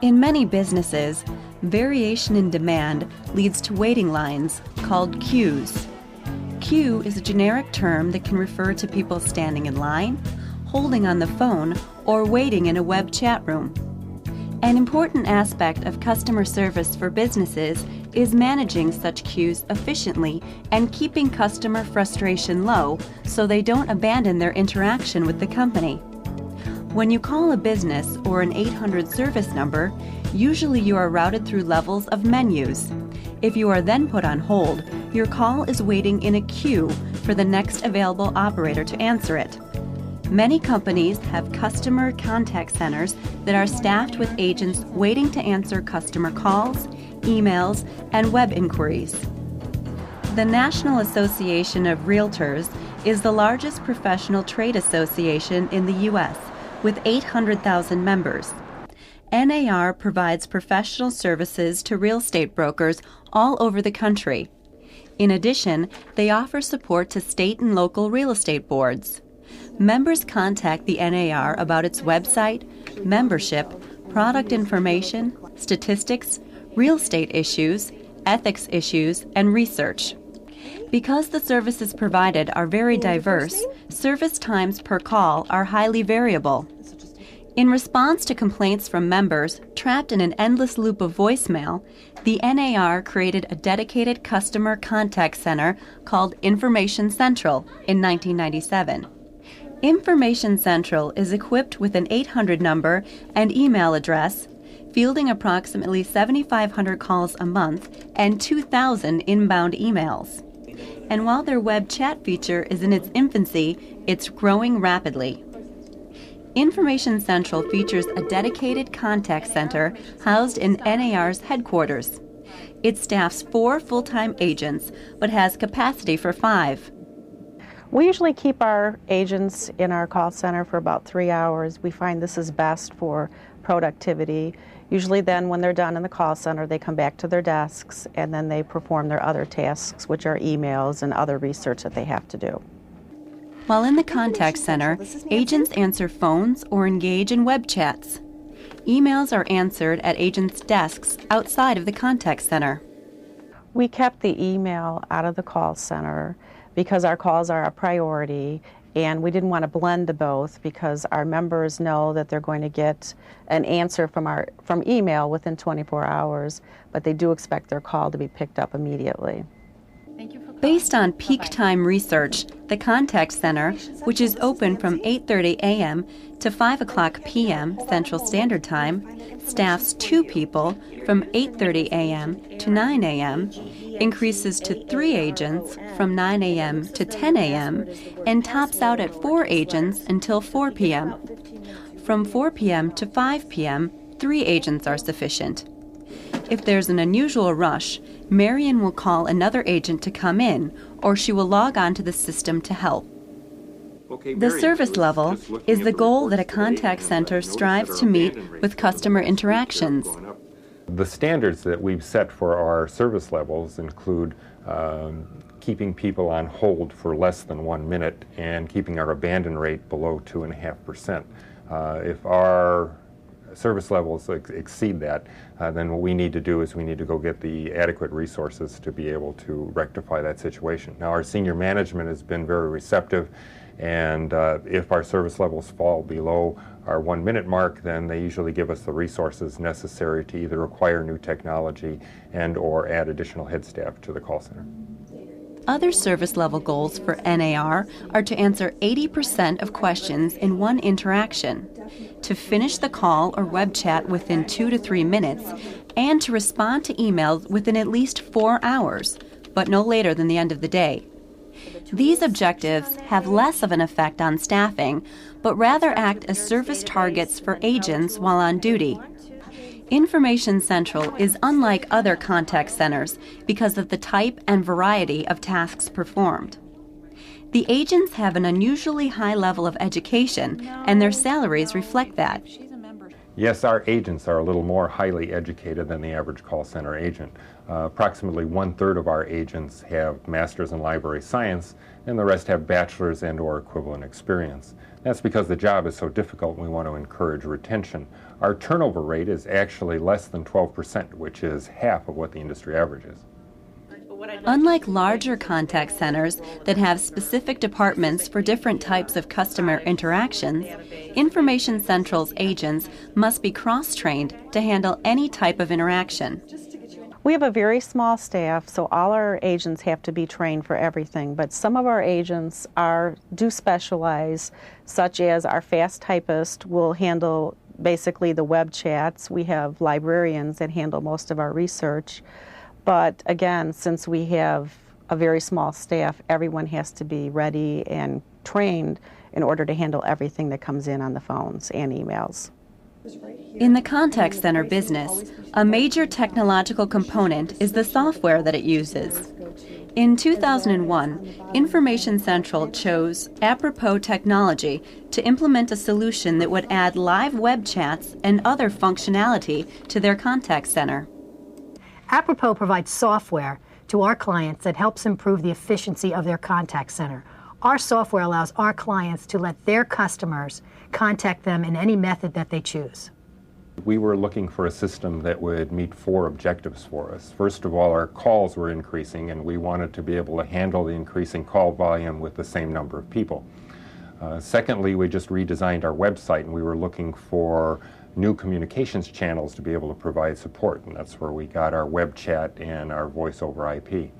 In many businesses, variation in demand leads to waiting lines called queues. Queue is a generic term that can refer to people standing in line, holding on the phone, or waiting in a web chat room. An important aspect of customer service for businesses is managing such queues efficiently and keeping customer frustration low so they don't abandon their interaction with the company. When you call a business or an 800 service number, usually you are routed through levels of menus. If you are then put on hold, your call is waiting in a queue for the next available operator to answer it. Many companies have customer contact centers that are staffed with agents waiting to answer customer calls, emails, and web inquiries. The National Association of Realtors is the largest professional trade association in the U.S., with 800,000 members. NAR provides professional services to real estate brokers all over the country. In addition, they offer support to state and local real estate boards. Members contact the NAR about its website, membership, product information, statistics, real estate issues, ethics issues, and research. Because the services provided are very diverse, service times per call are highly variable. In response to complaints from members trapped in an endless loop of voicemail, the NAR created a dedicated customer contact center called Information Central in 1997. Information Central is equipped with an 800 number and email address, fielding approximately 7,500 calls a month and 2,000 inbound emails. And while their web chat feature is in its infancy, it's growing rapidly. Information Central features a dedicated contact center housed in NAR's headquarters. It staffs 4 full-time agents, but has capacity for 5. We usually keep our agents in our call center for about 3 hours. We find this is best for productivity. Usually then when they're done in the call center, they come back to their desks and then they perform their other tasks, which are emails and other research that they have to do. While in the contact center, agents answer phones or engage in web chats. Emails are answered at agents' desks outside of the contact center. We kept the email out of the call center because our calls are a priority, and we didn't want to blend the both because our members know that they're going to get an answer from email within 24 hours, but they do expect their call to be picked up immediately. Based on peak time research, the contact center, which is open from 8:30 a.m. to 5 o'clock p.m. Central Standard Time, staffs 2 people from 8:30 a.m. to 9 a.m., increases to 3 agents from 9 a.m. to 10 a.m., and tops out at 4 agents until 4 p.m. From 4 p.m. to 5 p.m., 3 agents are sufficient. If there's an unusual rush, Marion will call another agent to come in, or she will log on to the system to help. The service level is the goal that a contact center strives to meet with customer interactions. The standards that we've set for our service levels include keeping people on hold for less than 1 minute and keeping our abandon rate below 2.5%. If our service levels exceed that, then what we need to do is we need to go get the adequate resources to be able to rectify that situation. Now, our senior management has been very receptive, and if our service levels fall below our 1 minute mark, then they usually give us the resources necessary to either acquire new technology and or add additional head staff to the call center. Other service level goals for NAR are to answer 80% of questions in one interaction, to finish the call or web chat within 2 to 3 minutes, and to respond to emails within at least 4 hours, but no later than the end of the day. These objectives have less of an effect on staffing, but rather act as service targets for agents while on duty. Information Central is unlike other contact centers because of the type and variety of tasks performed. The agents have an unusually high level of education, and their salaries reflect that. Yes, our agents are a little more highly educated than the average call center agent. Approximately 1/3 of our agents have masters in library science, and the rest have bachelor's and or equivalent experience. That's because the job is so difficult and we want to encourage retention. Our turnover rate is actually less than 12%, which is half of what the industry average is. Unlike larger contact centers that have specific departments for different types of customer interactions, Information Central's agents must be cross-trained to handle any type of interaction. We have a very small staff, so all our agents have to be trained for everything, but some of our agents do specialize, such as our fast typist will handle basically the web chats. We have librarians that handle most of our research, but again, since we have a very small staff, everyone has to be ready and trained in order to handle everything that comes in on the phones and emails. In the contact center business, a major technological component is the software that it uses. In 2001, Information Central chose Apropos technology to implement a solution that would add live web chats and other functionality to their contact center. Apropos provides software to our clients that helps improve the efficiency of their contact center. Our software allows our clients to let their customers contact them in any method that they choose. We were looking for a system that would meet 4 objectives for us. First of all, our calls were increasing, and we wanted to be able to handle the increasing call volume with the same number of people. Secondly, we just redesigned our website, and we were looking for new communications channels to be able to provide support, and that's where we got our web chat and our voice over IP.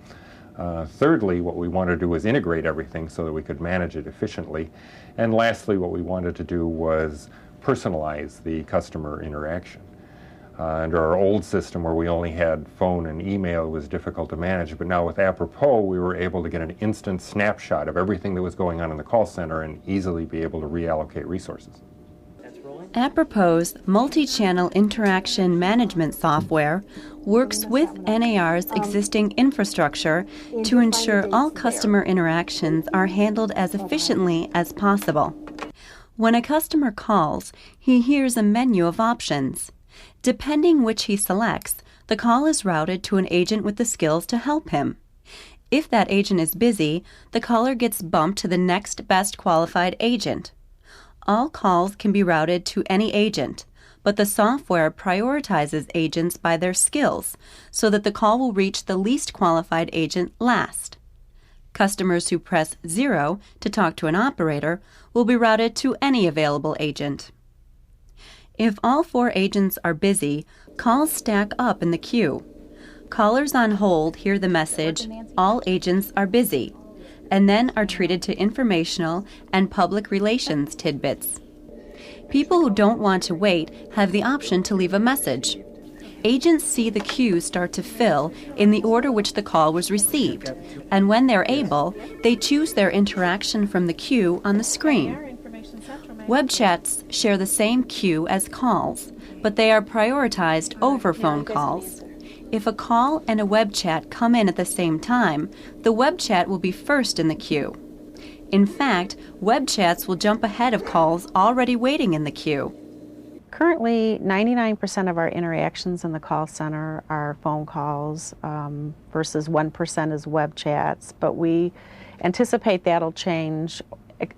Thirdly, what we wanted to do was integrate everything so that we could manage it efficiently. And lastly, what we wanted to do was personalize the customer interaction. Under our old system where we only had phone and email, it was difficult to manage, but now with Apropos we were able to get an instant snapshot of everything that was going on in the call center and easily be able to reallocate resources. Apropos' multi-channel interaction management software works with NAR's existing infrastructure to ensure all customer interactions are handled as efficiently as possible. When a customer calls, he hears a menu of options. Depending which he selects, the call is routed to an agent with the skills to help him. If that agent is busy, the caller gets bumped to the next best qualified agent. All calls can be routed to any agent, but the software prioritizes agents by their skills so that the call will reach the least qualified agent last. Customers who press 0 to talk to an operator will be routed to any available agent. If all 4 agents are busy, calls stack up in the queue. Callers on hold hear the message, "All agents are busy," and then are treated to informational and public relations tidbits. People who don't want to wait have the option to leave a message. Agents see the queue start to fill in the order which the call was received, and when they're able, they choose their interaction from the queue on the screen. Web chats share the same queue as calls, but they are prioritized over phone calls. If a call and a web chat come in at the same time, the web chat will be first in the queue. In fact, web chats will jump ahead of calls already waiting in the queue. Currently, 99% of our interactions in the call center are phone calls versus 1% is web chats, but we anticipate that'll change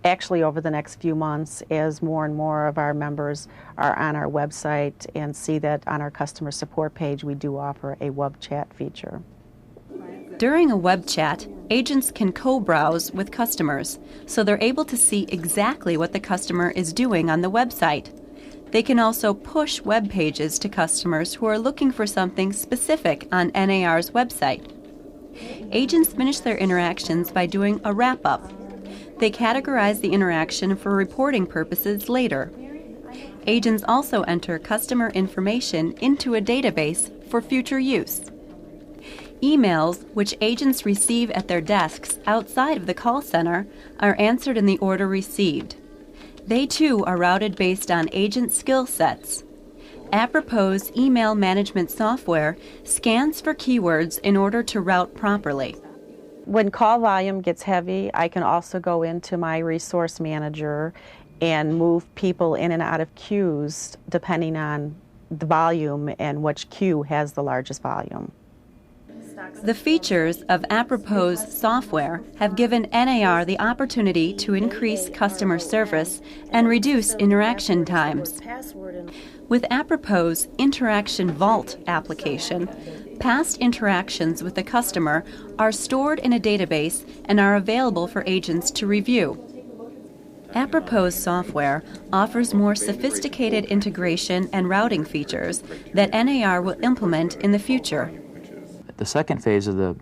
actually over the next few months as more and more of our members are on our website and see that on our customer support page we do offer a web chat feature. During a web chat, agents can co-browse with customers, so they're able to see exactly what the customer is doing on the website. They can also push web pages to customers who are looking for something specific on NAR's website. Agents finish their interactions by doing a wrap-up. They categorize the interaction for reporting purposes later. Agents also enter customer information into a database for future use. Emails, which agents receive at their desks outside of the call center, are answered in the order received. They too are routed based on agent skill sets. Apropos' email management software scans for keywords in order to route properly. When call volume gets heavy, I can also go into my resource manager and move people in and out of queues depending on the volume and which queue has the largest volume. The features of Apropos software have given NAR the opportunity to increase customer service and reduce interaction times. With Apropos Interaction Vault application, past interactions with the customer are stored in a database and are available for agents to review. Apropos software offers more sophisticated integration and routing features that NAR will implement in the future. The second phase of the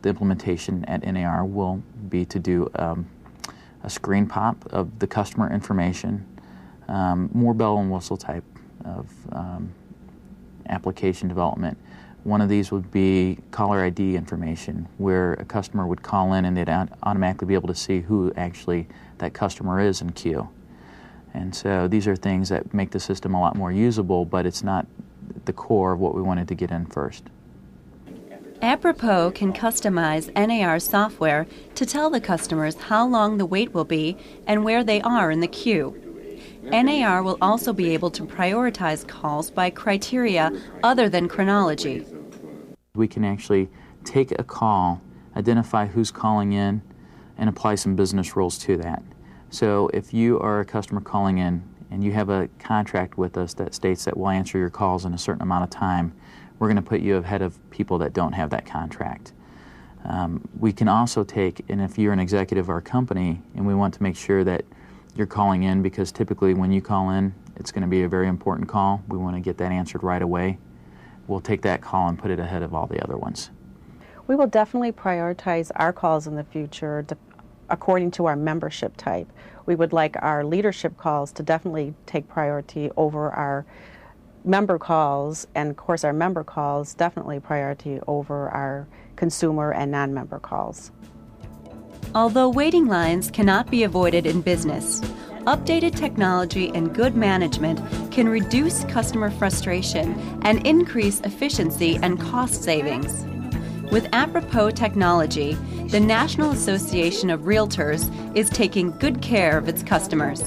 implementation at NAR will be to do a screen pop of the customer information, more bell and whistle type of application development. One of these would be caller ID information, where a customer would call in and they'd automatically be able to see who actually that customer is in queue. And so these are things that make the system a lot more usable, but it's not the core of what we wanted to get in first. Apropos can customize NAR software to tell the customers how long the wait will be and where they are in the queue. NAR will also be able to prioritize calls by criteria other than chronology. We can actually take a call, identify who's calling in, and apply some business rules to that. So if you are a customer calling in and you have a contract with us that states that we'll answer your calls in a certain amount of time, we're going to put you ahead of people that don't have that contract. We can also take, and if you're an executive of our company and we want to make sure that you're calling in, because typically when you call in, it's going to be a very important call. We want to get that answered right away. We'll take that call and put it ahead of all the other ones. We will definitely prioritize our calls in the future according to our membership type. We would like our leadership calls to definitely take priority over our member calls, and of course our member calls definitely priority over our consumer and non-member calls. Although waiting lines cannot be avoided in business, updated technology and good management can reduce customer frustration and increase efficiency and cost savings. With Apropos technology, the National Association of Realtors is taking good care of its customers.